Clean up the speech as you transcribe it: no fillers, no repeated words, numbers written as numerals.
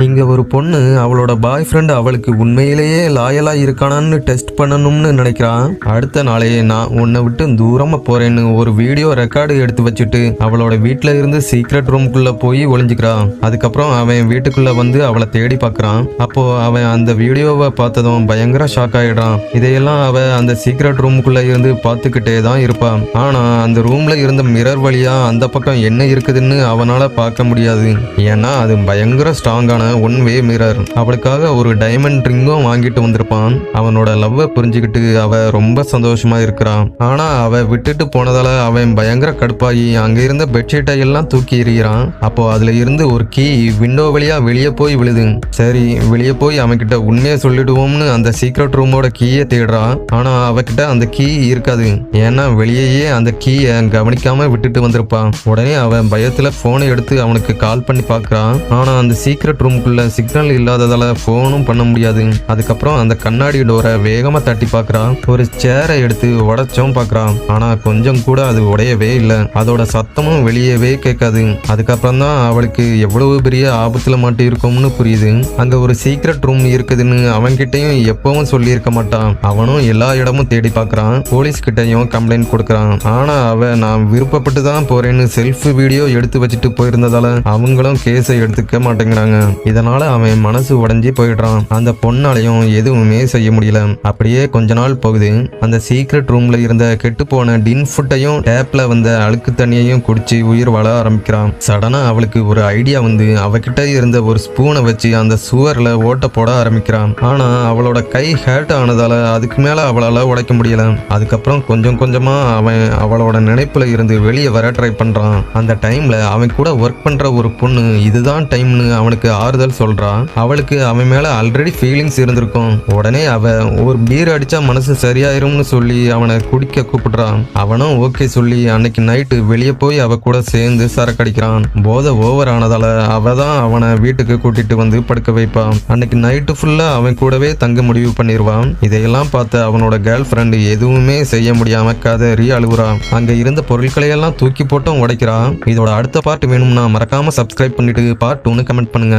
இங்க ஒரு பொண்ணு அவளோட பாய் ஃப்ரெண்ட் அவளுக்கு உண்மையிலேயே லாயலா இருக்கானான்னு டெஸ்ட் பண்ணணும்னு நினைக்கிறான். அடுத்த நாளே நான் உன்னை விட்டு தூரமா போறேன்னு ஒரு வீடியோ ரெக்கார்டு எடுத்து வச்சுட்டு அவளோட வீட்டுல இருந்து சீக்ரெட் ரூம்குள்ள போய் ஒளிஞ்சுக்கிறான். அதுக்கப்புறம் அவன் வீட்டுக்குள்ள வந்து அவளை தேடி பார்க்கறான். அப்போ அவன் அந்த வீடியோவை பார்த்ததும் பயங்கர ஷாக் ஆயிடுறான். இதையெல்லாம் அவ அந்த சீக்ரெட் ரூமுக்குள்ள இருந்து பார்த்துக்கிட்டே தான் இருப்பான். ஆனா அந்த ரூம்ல இருந்த மிரர் வழியா அந்த பக்கம் என்ன இருக்குதுன்னு அவனால பார்க்க முடியாது. ஏன்னா அது பயங்கர ஸ்ட்ராங்கான ஒன் வே மிரர். அவளுக்காக ஒரு டைமண்ட் ரிங்கும் வாங்கிட்டு வந்திருப்பான். அவனோட லவ்வை புரிஞ்சுக்கிட்டு அவ ரொம்ப சந்தோஷமா இருக்கிறான். ஆனா அவ விட்டுட்டு போனதால அவன் பயங்கர கடுப்பாகி அங்க இருந்த பெட்ஷீட்டை எல்லாம் தூக்கி எறிகிறான். அப்போ அதுல இருந்து ஒரு கீ விண்டோ வழியா வெளியே போய் விழுது. சரி, வெளியே போய் அவன்கிட்ட உண்மையை சொல்லிடுவோம்னு அந்த சீக்ரெட் ரூமோட கீயை தேடுறான். ஆனா அவகிட்ட அந்த கீ இருக்காது. ஏன்னா வெளியேயே அந்த கீயை கவனிக்காம விட்டுட்டு வந்திருப்பான். உடனே அவன் பயத்துல போனை எடுத்து அவனுக்கு கால் பண்ணி பார்க்கறான். ஆனா அந்த சீக்ரெட் ரூமுக்குள்ள சிக்னல் இல்லாததால போனும் பண்ண முடியாது. அதுக்கப்புறம் அந்த கண்ணாடி டோரை வேகமா தட்டி பார்க்கறான். ஒரு சேரை எடுத்து உடைச்சும் பார்க்கறான். ஆனா கொஞ்சம் கூட அது உடையவே இல்லை. அதோட சத்தமும் வெளியவே கேட்காது. அதுக்கப்புறம் தான் அவளுக்கு எவ்வளவு பெரிய ஆபத்துல மாட்டி இருக்கும்னு புரியுது. அங்க ஒரு சீக்ரெட் ரூம் இருக்குதுன்னு அவன்கிட்டயும் எப்பவும் சொல்லி இருக்க மாட்டான். அவனும் எல்லா இடமும் தேடி பார்க்கறான். போலீஸ் கிட்டையும் கம்ப்ளைண்ட் கொடுக்கறான். ஆனா அவ நான் விருப்பப்பட்டு தான் போறேன்னு செல்ஃப் வீடியோ எடுத்து வச்சுட்டு போயிருந்ததால அவங்களும் கேஸை எடுத்துக்க மாட்டேங்கிறாங்க. இதனால அவன் மனசு உடைஞ்சி போயிடுறான். அந்த பொண்ணாலையும் எதுவுமே செய்ய முடியல. அப்படியே கொஞ்ச நாள் போகுது. அந்த சீக்ரெட் ரூம்ல இருந்த கெட்டு போன டின் ஃபுட்டையும் டேப்ல வந்த அழுக்கு தண்ணியையும் குடிச்சு உயிர் வாழ ஆரம்பிக்கிறான். சடனா அவளுக்கு ஒரு ஐடியா வந்து அவகிட்ட இருந்த ஒரு ஸ்பூனை வச்சு அந்த சுவர்ல ஓட்ட போட ஆரம்பிக்கிறான். ஆனா அவளோட கை ஹேர்ட் ஆனதால அதுக்கு மேல அவளால உடைக்க முடியல. அதுக்கப்புறம் கொஞ்சம் கொஞ்சமா அவன் அவளோட நினைப்புல இருந்து வெளியே வர ட்ரை பண்றான். அந்த டைம்ல அவன் கூட ஒர்க் பண்ற ஒரு பொண்ணு இதுதான் டைம்னு அவனுக்கு ஆறுதல் சொல்றான். அவளுக்கு அவன் மேல ஆல்ரெடி ஃபீலிங்ஸ் இருந்திருக்கும். உடனே அவ ஒரு பீர் அடிச்சா மனசு சரியாயிரும்னு சொல்லி அவனை குடிக்க கூப்பிடுறான். அவனும் ஓகே சொல்லி அன்னைக்கு நைட்டு வெளியே போய் அவ கூட சேர்ந்து சரக்கடிக்கிறான். போதை ஓவர் ஆனதால அவ தான் அவனை வீட்டுக்கு கூட்டிட்டு வந்து படுக்க வைப்பான். அன்னைக்கு நைட்டு ஃபுல்லா அவன் கூடவே தங்க முடிவு பண்ணிடுவான். இதையெல்லாம் பார்த்த அவனோட கேர்ள் ஃப்ரெண்டு எதுவுமே செய்ய முடியாம கதறி அழுகுறான். அங்க இருந்த பொருட்களை எல்லாம் தூக்கி போட்டும் உடைக்கிறான். இதோட அடுத்த பார்ட் வேணும்னா மறக்காம சப்ஸ்கிரைப் பண்ணிட்டு பார்ட் 2 கமெண்ட் பண்ணுங்க.